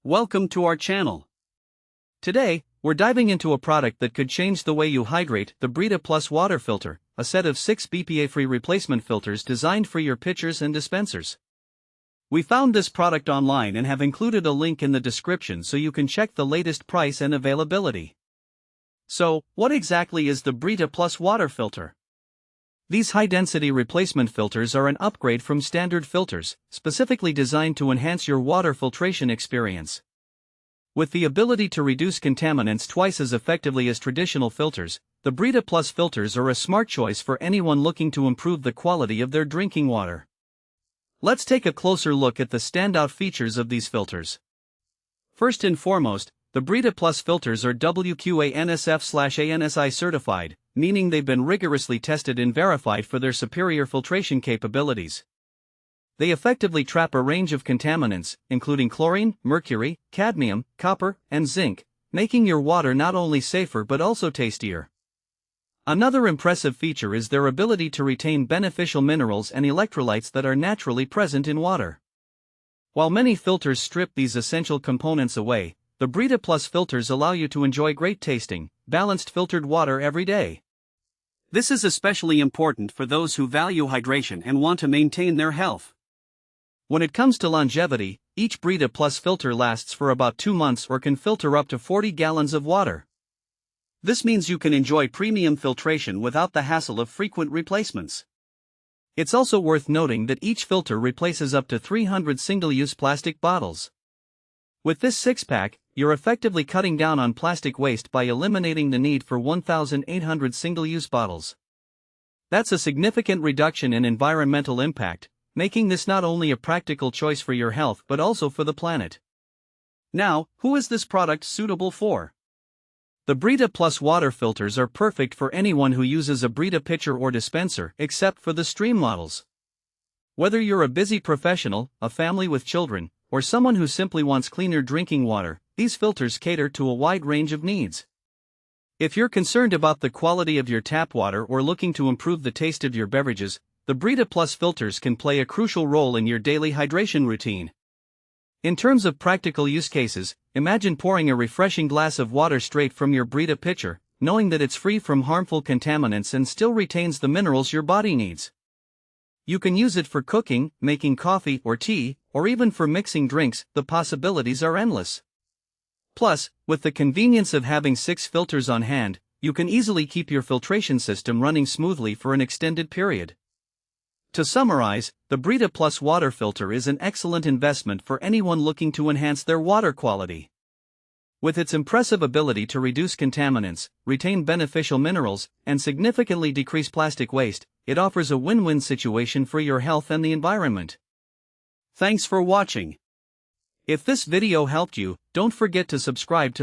Welcome to our channel. Today, we're diving into a product that could change the way you hydrate, the Brita Plus Water Filter, a set of 6 BPA-free replacement filters designed for your pitchers and dispensers. We found this product online and have included a link in the description so you can check the latest price and availability. So, what exactly is the Brita Plus Water Filter? These high-density replacement filters are an upgrade from standard filters, specifically designed to enhance your water filtration experience. With the ability to reduce contaminants twice as effectively as traditional filters, the Brita Plus filters are a smart choice for anyone looking to improve the quality of their drinking water. Let's take a closer look at the standout features of these filters. First and foremost, the Brita Plus filters are WQA-NSF/ANSI certified, meaning they've been rigorously tested and verified for their superior filtration capabilities. They effectively trap a range of contaminants, including chlorine, mercury, cadmium, copper, and zinc, making your water not only safer but also tastier. Another impressive feature is their ability to retain beneficial minerals and electrolytes that are naturally present in water. While many filters strip these essential components away, the Brita Plus filters allow you to enjoy great tasting, balanced filtered water every day. This is especially important for those who value hydration and want to maintain their health. When it comes to longevity, each Brita Plus filter lasts for about 2 months or can filter up to 40 gallons of water. This means you can enjoy premium filtration without the hassle of frequent replacements. It's also worth noting that each filter replaces up to 300 single-use plastic bottles. With this 6-pack, you're effectively cutting down on plastic waste by eliminating the need for 1,800 single-use bottles. That's a significant reduction in environmental impact, making this not only a practical choice for your health but also for the planet. Now, who is this product suitable for? The Brita Plus water filters are perfect for anyone who uses a Brita pitcher or dispenser, except for the Stream models. Whether you're a busy professional, a family with children, or someone who simply wants cleaner drinking water, these filters cater to a wide range of needs. If you're concerned about the quality of your tap water or looking to improve the taste of your beverages, the Brita Plus filters can play a crucial role in your daily hydration routine. In terms of practical use cases, imagine pouring a refreshing glass of water straight from your Brita pitcher, knowing that it's free from harmful contaminants and still retains the minerals your body needs. You can use it for cooking, making coffee or tea, or even for mixing drinks. The possibilities are endless. Plus, with the convenience of having 6 filters on hand, you can easily keep your filtration system running smoothly for an extended period. To summarize, the Brita Plus water filter is an excellent investment for anyone looking to enhance their water quality. With its impressive ability to reduce contaminants, retain beneficial minerals, and significantly decrease plastic waste, it offers a win-win situation for your health and the environment. Thanks for watching. If this video helped you, don't forget to subscribe to the